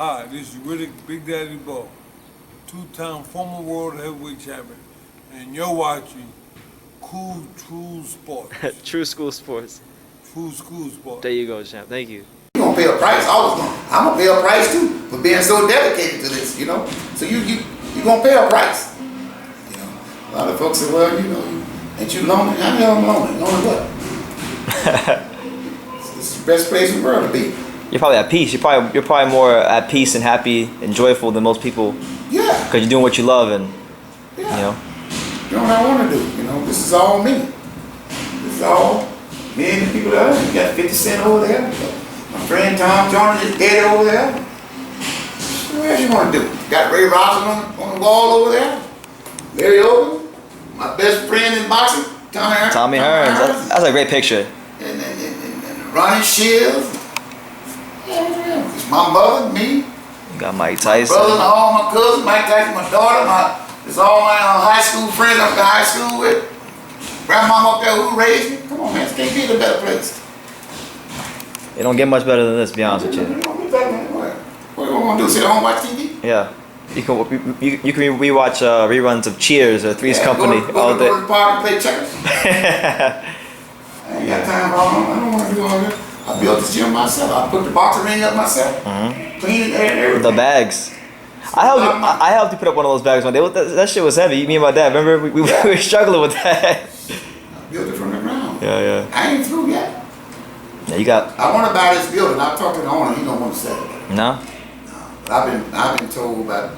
Hi, this is Riddick Big Daddy Bo, two-time former world heavyweight champion, and you're watching Cool True Sports. True School Sports. True School Sports. There you go, champ. Thank you. You're gonna pay a price. I'm gonna pay a price too for being so dedicated to this, you know. So you gonna pay a price. You know, a lot of folks say, well, you know, ain't you lonely? I know I'm lonely. Lonely what? It's the best place in the world to be. You're probably at peace. You're probably more at peace and happy and joyful than most people. Yeah. Because you're doing what you love and yeah. you know. Doing what I want to do. You know, this is all me. This is all me and the people that you got 50 Cent over there. My friend Tom Jones is dead over there. What else you want to do? Got Ray Robinson on the wall over there. Larry Owen. My best friend in boxing, Tommy Hearns. That's a great picture. And Ronnie Shields. It's my mother, me. You got Mike Tyson. My brother, all my cousins, Mike Tyson, my daughter, it's all my high school friends I went to high school with. Grandmama up there who raised me. Come on, man, this can't be a better place. It don't get much better than this, to be honest with you. What you want to do, sit home and watch TV? Yeah. You can rewatch reruns of Cheers or Three's Company all day. Go to the park and play checkers. I ain't got time for all that. I don't want to do all that. I built this gym myself. I put the boxing ring up myself. Clean it, everything. The bags. I helped you put up one of those bags one day. That shit was heavy. Me and my dad. Remember we were struggling with that. I built it from the ground. Yeah. I ain't through yet. Yeah, you got. I want to buy this building. I talked to the owner. He don't want to sell it. No. But I've been told by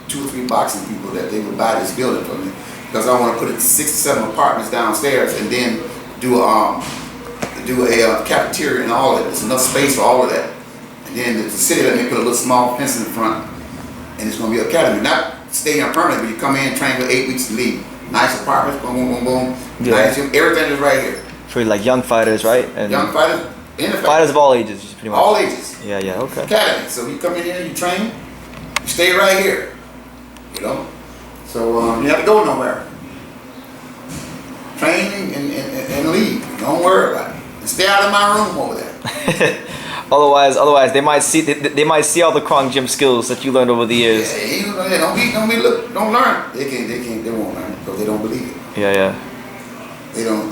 2 or 3 boxing people that they would buy this building for me because I want to put 6 or 7 apartments downstairs and then do a cafeteria and all of it. There's enough space for all of that. And then the city let me put a little small fence in the front, and it's going to be an academy. Not staying permanent, but you come in, train for 8 weeks and leave. Nice apartments, boom, boom, boom, boom. Yeah. Nice gym. Everything is right here. For like young fighters, right? And young fighters, fighters of all ages, pretty much. All ages. Yeah, okay. Academy. So you come in here, you train, you stay right here. You know? So you have to go nowhere. Train and leave. Don't worry about it. And stay out of my room over there. otherwise they might see all the Krong gym skills that you learned over the years. Yeah, don't learn. They won't learn because they don't believe it. Yeah. They don't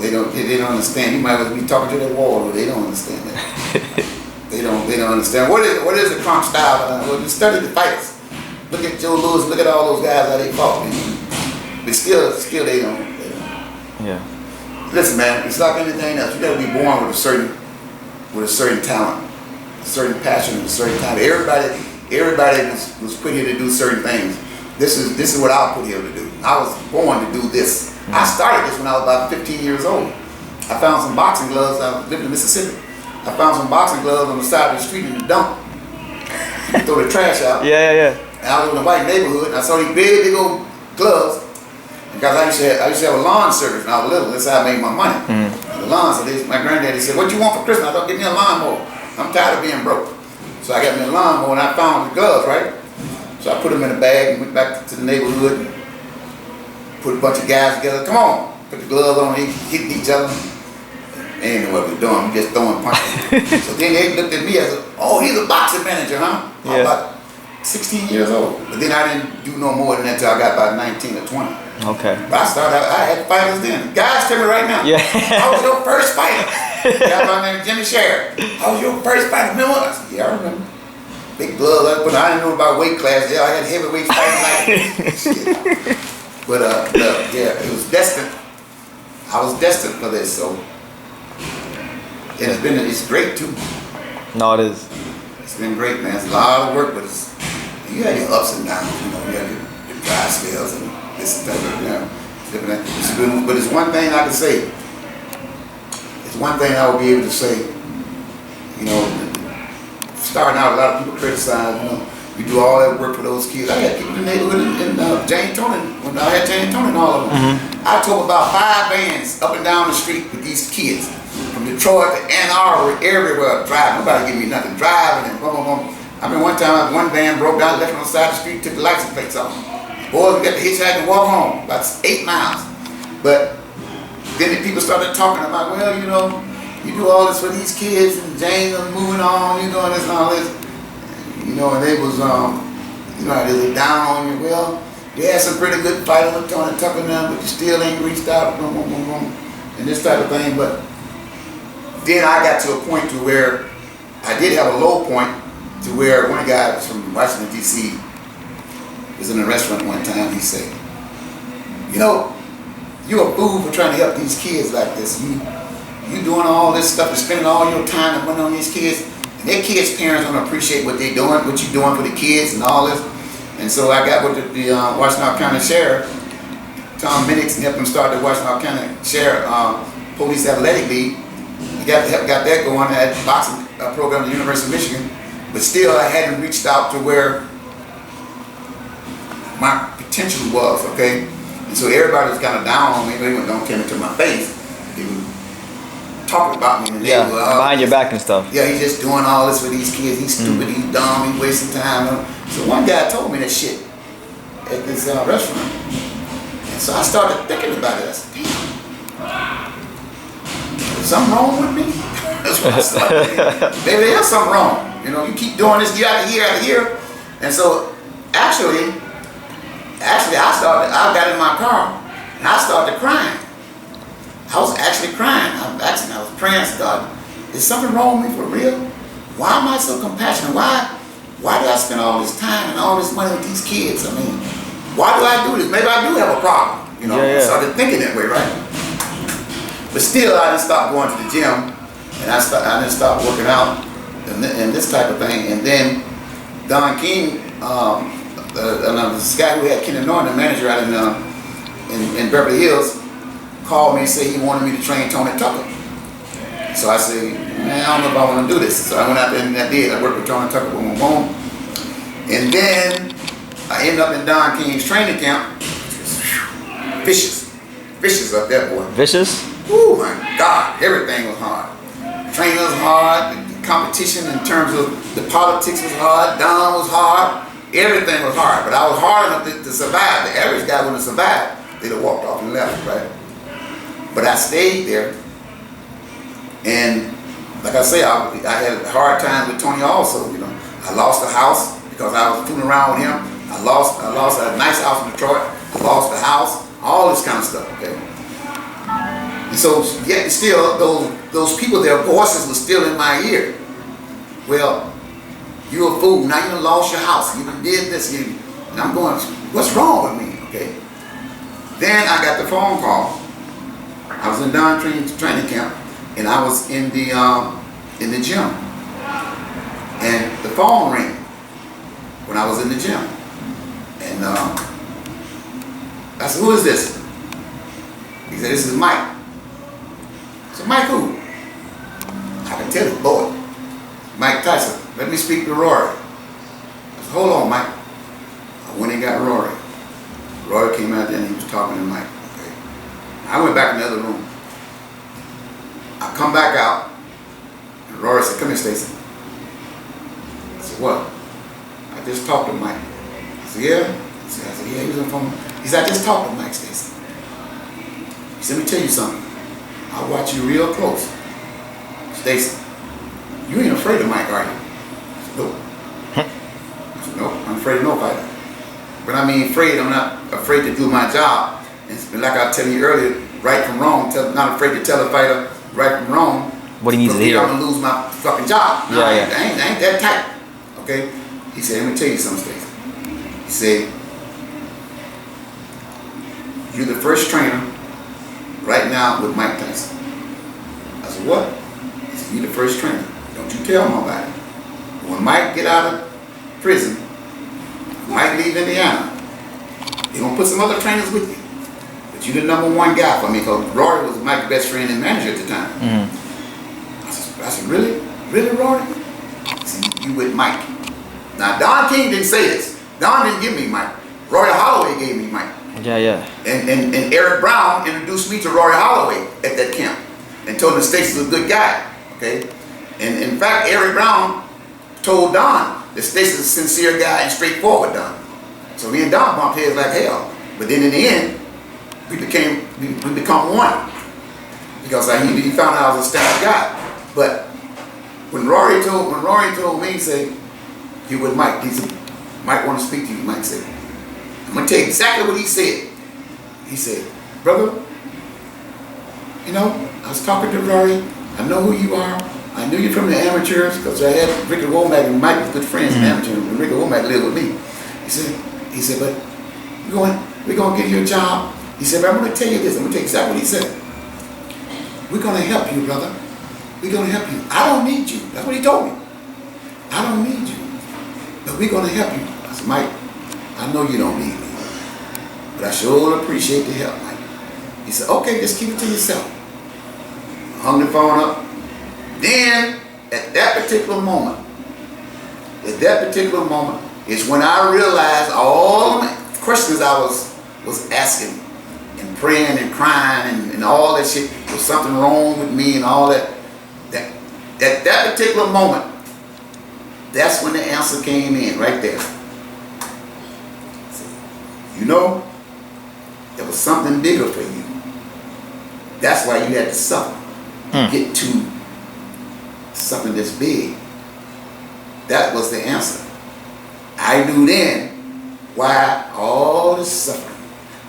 understand. You might be talking to that wall, but they don't understand that. they don't understand. What is the Krong style? Well, you study the fighters. Look at Joe Louis, look at all those guys how they fought. But still they don't. Yeah. Listen, man, it's like anything else. You gotta be born with a certain talent, a certain passion, a certain talent. Everybody was put here to do certain things. This is what I was put here to do. I was born to do this. I started this when I was about 15 years old. I found some boxing gloves. I lived in Mississippi. I found some boxing gloves on the side of the street in the dump. Throw the trash out. Yeah. And I was in a white neighborhood, and I saw these big old gloves. Because I used to have a lawn service when I was little. That's how I made my money. The lawn. So my granddaddy said, "What you want for Christmas?" I thought, "Give me a lawnmower. I'm tired of being broke." So I got me a lawnmower, and I found the gloves, right? So I put them in a bag and went back to the neighborhood. And put a bunch of guys together. Come on, put the gloves on, hitting each other. They didn't know what we're doing. We're just throwing punches. So then they looked at me as, "Oh, he's a boxing manager, huh?" I was about 16 years old. But then I didn't do no more than that until I got about 19 or 20. Okay. But I had fighters then. Guys, tell me right now. Yeah. I was your first fighter. Guy by the name of Jimmy Sherritt. I was your first fighter. Remember? I said, "Yeah, I remember." Big gloves, but I didn't know about weight class. Yeah, I had heavyweight fighting like But yeah, it was destined. I was destined for this, so it's great too. No, it is. It's been great, man. It's a lot of work, but you have your ups and downs. You know, you have your dry spells and this and that. You know, it's good, but it's one thing I can say. It's one thing I will be able to say. You know, starting out, a lot of people criticize. You know, you do all that work for those kids. I had people in the neighborhood in Jane Tony, when I had Jane Tony and all of them. I took about 5 vans up and down the street with these kids. From Detroit to Ann Arbor, everywhere, driving. Nobody give me nothing. Driving and boom, boom, boom. I mean, one time, one van broke down, left on the side of the street, took the license plates off. Boys, we got to hitchhike and walk home, about 8 miles. But then the people started talking about, well, you know, you do all this for these kids, and Jane is moving on, you doing this and all this. You know, and they was, you know, they was down on you. Well, you had some pretty good fighters with Tony Tucker now, but you still ain't reached out, boom, boom, boom, boom, and this type of thing. But then I got to a point to where I did have a low point to where one guy was from Washington, D.C., was in a restaurant one time. He said, you know, you're a fool for trying to help these kids like this. You doing all this stuff and spending all your time and money on these kids, and their kids' parents don't appreciate what they're doing, what you're doing for the kids and all this. And so I got with the Washington County Sheriff, Tom Minix, and helped him start the Washington County Sheriff Police Athletic League. We got that going. I had a boxing program at the University of Michigan, but still I hadn't reached out to where my potential was, okay? And so everybody was kind of down on me. They don't come into my face. They were talking about me. And they were, behind your back and stuff. Yeah, he's just doing all this for these kids. He's stupid, he's dumb, he's wasting time. So one guy told me that shit at this restaurant. And so I started thinking about it. I said, damn, is something wrong with me? That's what I started thinking. Maybe there's something wrong. You know, you keep doing this year after year after year. And so actually I got in my car and I started crying. I was actually crying. I was praying to God, is something wrong with me for real? Why am I so compassionate? Why do I spend all this time and all this money with these kids? I mean, why do I do this? Maybe I do have a problem. You know, I started thinking that way, right? But still, I didn't stop going to the gym, and I didn't stop working out and this type of thing. And then Don King, this guy who had Kenny Norton, the manager out in Beverly Hills, called me and said he wanted me to train Tony Tucker. So I said, man, I don't know if I want to do this. So I went out there and I did. I worked with Tony Tucker, boom, boom, boom. And then I ended up in Don King's training camp. Vicious up there, boy. Vicious? Oh my God, everything was hard. Training was hard. The competition in terms of the politics was hard. Don was hard. Everything was hard. But I was hard enough to survive. The average guy wouldn't have survived. They'd have walked off and left, right? But I stayed there. And like I say, I had a hard time with Tony also. You know, I lost the house because I was fooling around with him. I lost a nice house in Detroit. I lost the house. All this kind of stuff. Okay. And so yet still, those people, their voices were still in my ear. Well, you're a fool. Now you done lost your house. You done did this. And I'm going, what's wrong with me? Okay. Then I got the phone call. I was in Don training camp, and I was in the gym. And the phone rang when I was in the gym. And I said, who is this? He said, this is Mike. I said, Mike who? I can tell it's boy. Mike Tyson. Let me speak to Rory. I said, hold on, Mike. I went and got Rory. Rory came out there and he was talking to Mike. Okay. I went back in the other room. I come back out, and Rory said, come here, Stacey. I said, what? I just talked to Mike. I said, yeah? I said, yeah, he was on the phone. He said, I just talked to Mike, Stacey. He said, let me tell you something. I watch you real close. Stacey, you ain't afraid of Mike, are you? I said, nope. I said, nope, I'm afraid of nobody. But I mean afraid, I'm not afraid to do my job. And like I was telling you earlier, right from wrong, not afraid to tell a fighter right from wrong. What he needs to hear. I'm gonna lose my fucking job. No, yeah. I ain't that tight. Okay? He said, let me tell you something, Stacey. He said, you're the first trainer right now with Mike Tyson. I said, what? He said, you're the first trainer. Don't you tell nobody. When Mike get out of prison, Mike leave Indiana, they're gonna put some other trainers with you. But you're the #1 guy for me, because Rory was Mike's best friend and manager at the time. Mm-hmm. I said, really? Really, Rory? He said, you with Mike. Now, Don King didn't say this. Don didn't give me Mike. Rory Holloway gave me Mike. Yeah. And Eric Brown introduced me to Rory Holloway at that camp and told him Stacey was a good guy. Okay? And in fact, Eric Brown told Don that Stacey's a sincere guy and straightforward Don. So me and Don bumped heads like hell. But then in the end, we become one. Because he found out I was a staff guy. But when Rory told me, he said, He with Mike. He said, Mike want to speak to you. Mike said, I'm going to tell you exactly what he said. He said, brother, you know, I was talking to Rory. I know who you are. I knew you from the amateurs because I had Ricky Womack and Mike was good friends in amateurs. And Ricky Womack lived with me. He said, but we're going to give you a job. He said, but I'm going to tell you this. I'm going to tell you exactly what he said. We're going to help you, brother. We're going to help you. I don't need you. That's what he told me. I don't need you. But we're going to help you. I said, Mike, I know you don't need me. But I sure appreciate the help, Mike. He said, okay, just keep it to yourself. I hung the phone up. Then, at that particular moment, is when I realized all the questions I was asking and praying and crying and all that shit, was something wrong with me and all that. At that particular moment, that's when the answer came in, right there. You know, there was something bigger for you. That's why you had to suffer to get to something that's big. That was the answer. I knew then why all this suffering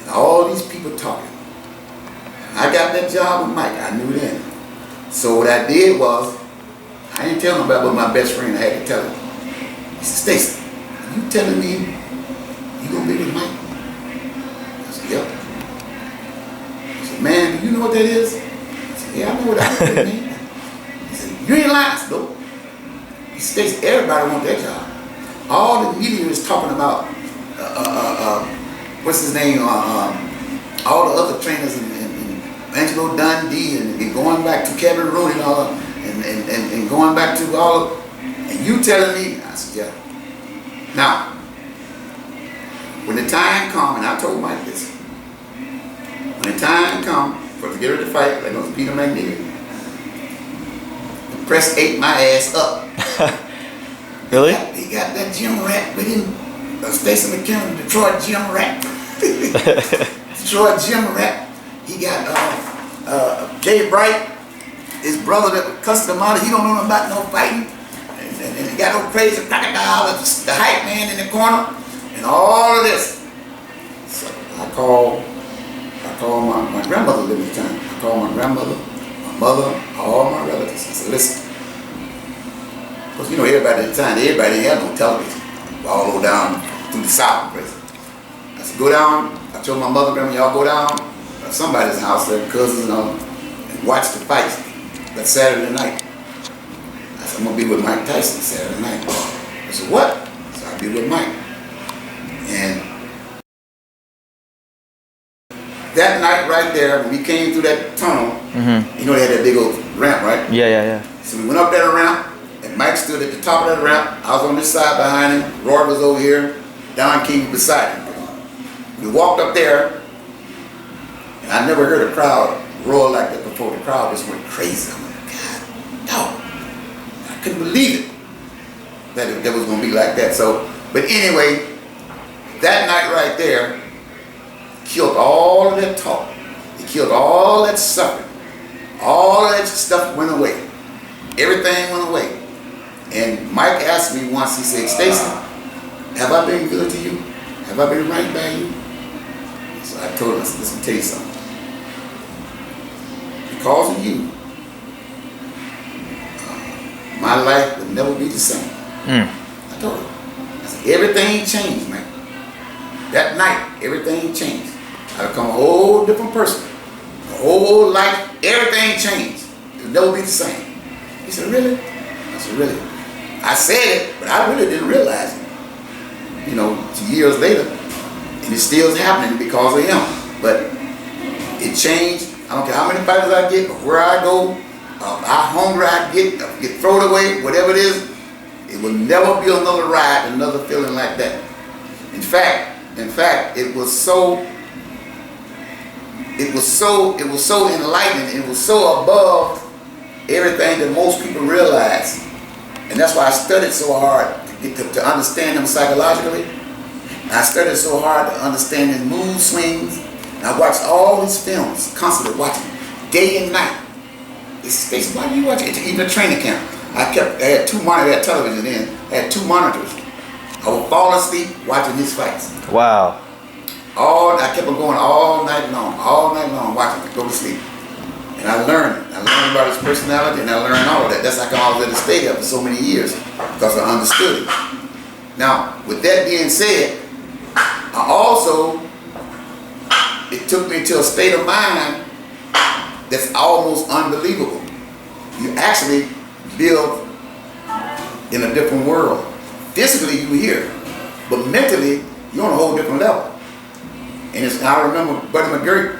and all these people talking. I got that job with Mike. I knew then. So what I did was, I didn't tell nobody but my best friend. I had to tell him. He said, Stacey, you telling me you gonna be with Mike? I said, yep. He said, man, do you know what that is? I said, yeah, I know what that means. He said, you ain't lying. I said, nope. He said, Stacey, everybody want that job. All the media is talking about, what's his name? All the other trainers and Angelo Dundee and going back to Kevin Rooney and all, and going back to all, and you telling me? I said, yeah. Now, when the time comes, and I told Mike this, when the time comes for to get ready to fight, like those Peter McNeely, the press ate my ass up. Really? He got that gym rat with him, Stacey McKinley, Detroit gym rat. Detroit gym rat. He got Jay Bright, his brother that cussed him out. He don't know about no fighting. And he got no crazy crocodile, the hype man in the corner, and all of this. So I called my grandmother lived at the time. I called my grandmother, my mother, all my relatives. I said, listen. Because you know everybody at the time, everybody didn't have no television. All the way down through the South. I said, go down. I told my mother, grandma, y'all go down to somebody's house, their cousins and watch the fights that Saturday night. I said, I'm going to be with Mike Tyson Saturday night. I said, what? So I'll be with Mike. And that night right there, when we came through that tunnel, you know they had that big old ramp, right? Yeah. So we went up that ramp, and Mike stood at the top of that ramp. I was on this side behind him. Roy was over here. Don King was beside him. We walked up there, and I never heard a crowd roar like that before. The crowd just went crazy. I'm like, God, dog. I couldn't believe it that was going to be like that. So, but anyway, that night right there killed all of that talk. It killed all that suffering. All of that stuff went away. Everything went away. And Mike asked me once, he said, Stacey, have I been good to you? Have I been right by you? So I told him, listen, let me tell you something. Because of you, my life would never be the same. I told him. I said, everything changed, man. That night, everything changed. I become a whole different person. The whole life, everything changed. It would never be the same. He said, really? I said, really? I said it, but I really didn't realize it. You know, 2 years later, and it still is happening because of him. But it changed. I don't care how many fighters I get, or where I go, how hungry I get thrown away, whatever it is, it will never be another ride, another feeling like that. In fact, it was so enlightening, it was so above everything that most people realize. And that's why I studied so hard to understand them psychologically. And I studied so hard to understand his mood swings. And I watched all his films, constantly watching, day and night. Stacey, why do you watch it? Even a training camp. I had 2 monitors, I had television then. I had 2 monitors I would fall asleep watching his fights. Wow. I kept on going all night long, watching him go to sleep. And I learned about his personality, and I learned all of that. That's how come I was able to stay there for so many years, because I understood it. Now, with that being said, it took me to a state of mind that's almost unbelievable. You actually live in a different world. Physically, you're here, but mentally, you're on a whole different level. And I remember Buddy McGirt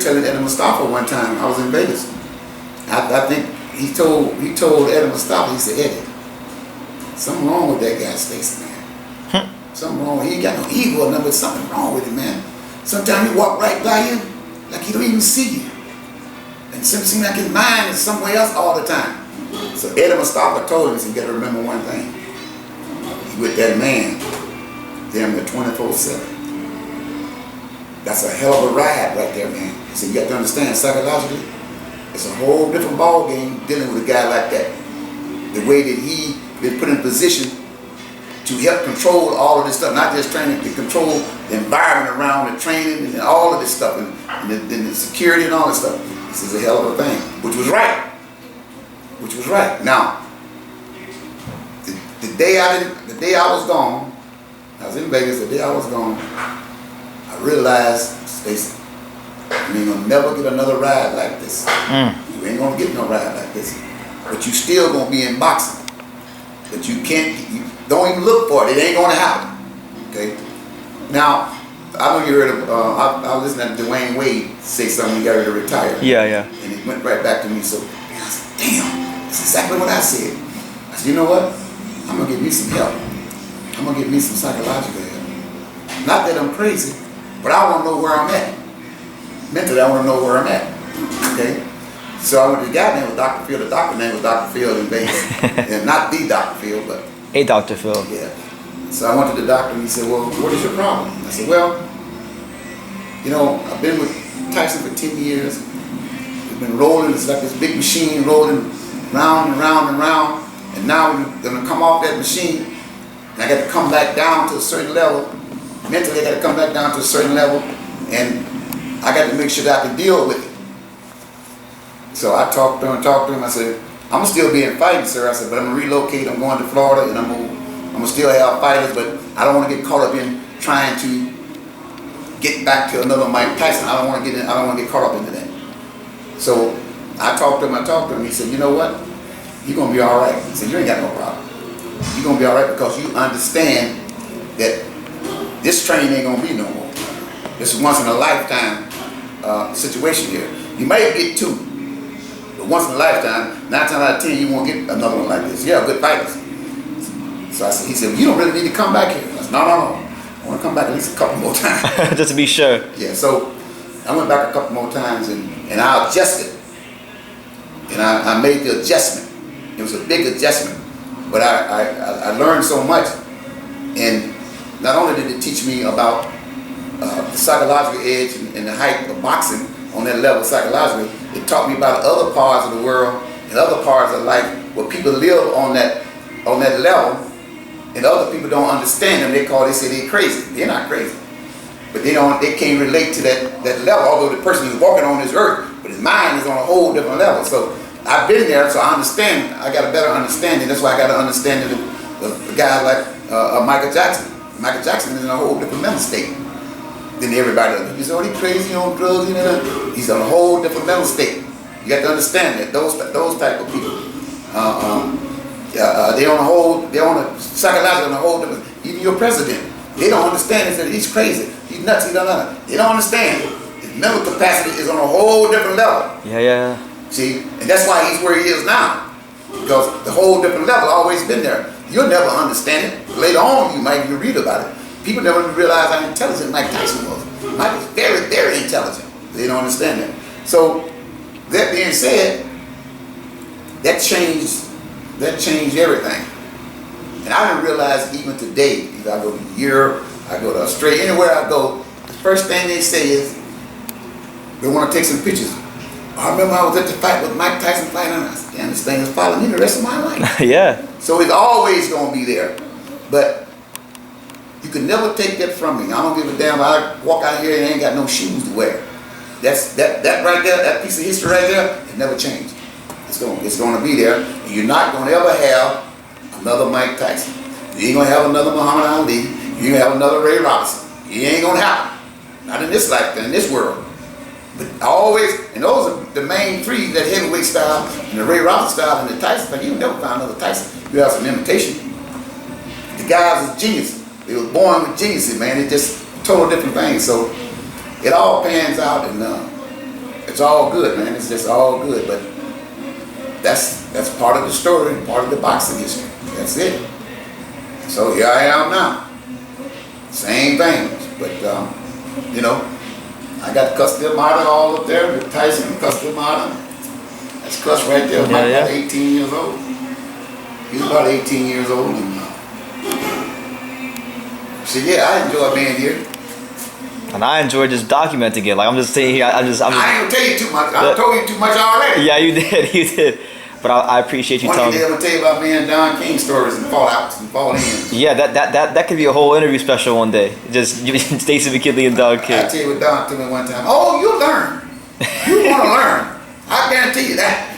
telling Eddie Mustafa one time. I was in Vegas. I think he told Eddie Mustafa, he said, Eddie, something wrong with that guy, Stacey, man. Something wrong. He ain't got no ego or nothing, but something wrong with him, man. Sometimes you walk right by him like he don't even see you. And it seems like his mind is somewhere else all the time. So Eddie Mustafa told him, he said, you got to remember one thing. He with that man, damn near 24/7. That's a hell of a ride right there, man. So you got to understand, psychologically, it's a whole different ball game dealing with a guy like that. The way that he been put in position to help control all of this stuff, not just training, to control the environment around the training and all of this stuff, and the security and all this stuff. This is a hell of a thing, which was right. Which was right. Now, the day I was gone, I was in Vegas. The day I was gone, I realized, Stacey, you ain't gonna never get another ride like this. You ain't gonna get no ride like this. But you still gonna be in boxing. But you don't even look for it. It ain't gonna happen. Okay. Now, I know you heard of. I was listening to Dwayne Wade say something. He got ready to retire. Yeah. And it went right back to me. So I said, damn, that's exactly what I said. I said, you know what? I'm gonna get me some help. I'm gonna get me some psychological help. Not that I'm crazy, but I want to know where I'm at. Mentally, I want to know where I'm at. Okay. So I went to the guy named Dr. Field. The doctor name was Dr. Field in Vegas. And not the Dr. Field, but Hey, Dr. Phil. yeah. So I went to the doctor and he said, well, what is your problem? I said, well, you know, I've been with Tyson for 10 years. We've been rolling. It's like this big machine rolling round and round and round. And now we're going to come off that machine. And I got to come back down to a certain level. Mentally, I got to come back down to a certain level. And I got to make sure that I can deal with it. So I talked to him. I said, I'm going to still be in fighting, sir. I said, but I'm going to relocate. I'm going to Florida, and I'm going to still have fighters, but I don't want to get caught up in trying to get back to another Mike Tyson. I don't want to get caught up into that. So I talked to him. He said, you know what? You're going to be all right. He said, you ain't got no problem. You're going to be all right because you understand that this training ain't going to be no more. This is once in a lifetime situation here. You might get two, but once in a lifetime, 9 times out of 10, you won't get another one like this. Yeah, good fighters. So he said, well, you don't really need to come back here. I said, no. I want to come back at least a couple more times. Just to be sure. Yeah, so I went back a couple more times and I adjusted. And I made the adjustment. It was a big adjustment. But I learned so much. And not only did it teach me about the psychological edge and the height of boxing on that level psychologically, it taught me about other parts of the world and other parts of life where people live on that level, and other people don't understand them. They say they're crazy. They're not crazy, but they can't relate to that level. Although the person is walking on this earth, but his mind is on a whole different level. So I've been there, so I understand. I got a better understanding. That's why I got an understanding of a guy like Michael Jackson. Michael Jackson is in a whole different mental state than everybody else. He's already crazy on drugs. He's on a whole different mental state. You got to understand that those type of people, they're on a psychological on a whole different. Even your president, they don't understand that he's crazy. He's nuts. They don't understand. His mental capacity is on a whole different level. Yeah. See, and that's why he's where he is now, because the whole different level always been there. You'll never understand it. Later on, you might even read about it. People never even realize how intelligent Mike Tyson was. Mike was very, very intelligent. They don't understand that. So, that being said, that changed everything. And I didn't realize even today, if I go to Europe, I go to Australia, anywhere I go, the first thing they say is, they want to take some pictures. I remember I was at the fight with Mike Tyson fighting, and I said, damn, this thing is following me the rest of my life. Yeah. So it's always going to be there. But you can never take that from me. I don't give a damn. I walk out here and ain't got no shoes to wear. That right there, that piece of history right there, it never changed. It's gonna be there. And you're not gonna ever have another Mike Tyson. You ain't gonna have another Muhammad Ali. You ain't gonna have another Ray Robinson. It ain't gonna happen. Not in this life, in this world. But always, and those are the main three, that heavyweight style, and the Ray Robinson style, and the Tyson thing. You never find another Tyson. You have some imitation. The guys are geniuses. They were born with geniuses, man. It's just total different things. So it all pans out, and it's all good, man. It's just all good. But that's part of the story, part of the boxing history. That's it. So here I am now. Same things, but you know, I got Customata all up there. The Tyson Customata. That's Cuss right there. Mike about 18 years old. He's about 18 years old. And, so yeah, I enjoy being here. And I enjoy just documenting it. Like I'm just sitting here. I ain't gonna tell you too much. I told you too much already. Yeah, you did. But I appreciate you telling me. One day I'm gonna tell you about me and Don King stories and fallouts and fall-ins. Yeah, that could be a whole interview special one day. Just Stacey McKinley and Don King. I tell you what Don told me one time. Oh, you'll learn. You want to learn. I guarantee you that.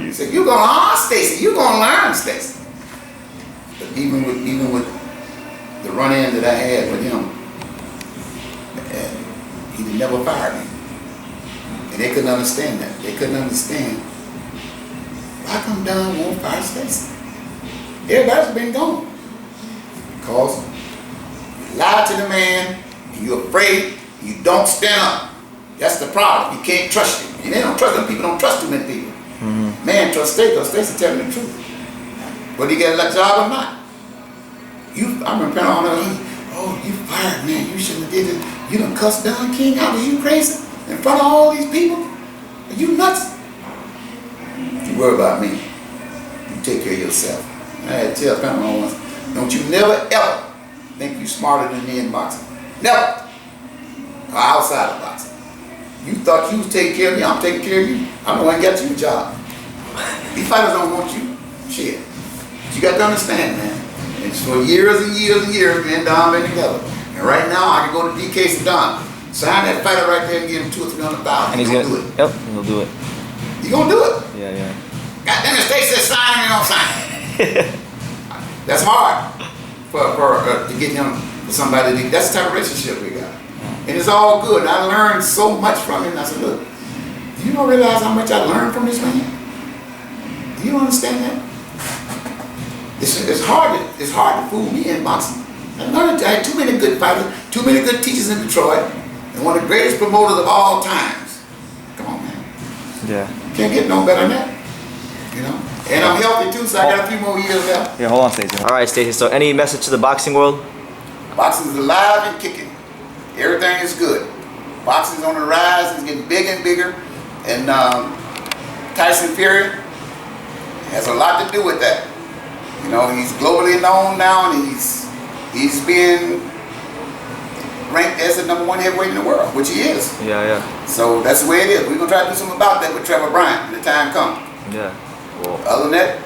He said, "You're gonna Stacey. You're gonna learn, Stacey." But even with the run-in that I had with him, he never fired me, and they couldn't understand that. They couldn't understand. Why come Don won't fire Stacey? Everybody's been gone. Because you lie to the man, and you're afraid, and you don't stand up. That's the problem. You can't trust him. And they don't trust them. People don't trust too many people. Mm-hmm. Man, trust Stacey, because Stacey telling the truth. Whether you get a job or not. I remember on oh, you fired, man. You shouldn't have did it. You done cussed Don King out. Are you crazy? In front of all these people? Are you nuts? You worry about me. You take care of yourself. I had to tell Pamela once, don't you never ever think you smarter than me in boxing. Never. Or outside of boxing. You thought you was taking care of me, I'm taking care of you. I'm the one that got you a job. These fighters don't want you. Shit. But you got to understand, man. It's for years and years and years, me and Don been together. And right now, I can go to DK and Don. Sign that fighter right there and give him $200,000 or $300,000. And he's gonna do it. Yep, he'll do it. You gonna do it? Yeah. God damn it, Stacey said sign, you don't sign. That's hard to get him for somebody. That's the type of relationship we got. And it's all good. And I learned so much from him. I said, look, do you don't realize how much I learned from this man? Do you understand that? It's hard to fool me in boxing. I had too many good fighters, too many good teachers in Detroit, and one of the greatest promoters of all times. Come on, man. Yeah. Can't get no better than that. You know? And I'm healthy too, so I got a few more years left. Yeah, hold on, Stacey. All right, Stacey. So, any message to the boxing world? Boxing is alive and kicking. Everything is good. Boxing is on the rise. It's getting bigger and bigger. And Tyson Fury has a lot to do with that. You know, he's globally known now, and he's being ranked as the #1 heavyweight in the world, which he is. Yeah. So that's the way it is. We're gonna try to do something about that with Trevor Bryant when the time comes. Yeah. Well, other than that,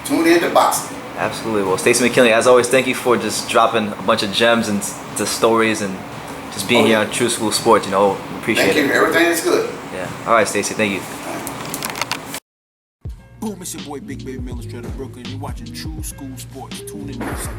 tune in to boxing. Absolutely. Well, Stacey McKinley, as always, thank you for just dropping a bunch of gems and the stories and just being here on True School Sports. You know, appreciate it. Thank you. Everything is good. Yeah. All right, Stacey. Thank you. Boom, it's your boy Big Baby Miller straight out of Brooklyn. You're watching True School Sports. Tune in, sucker.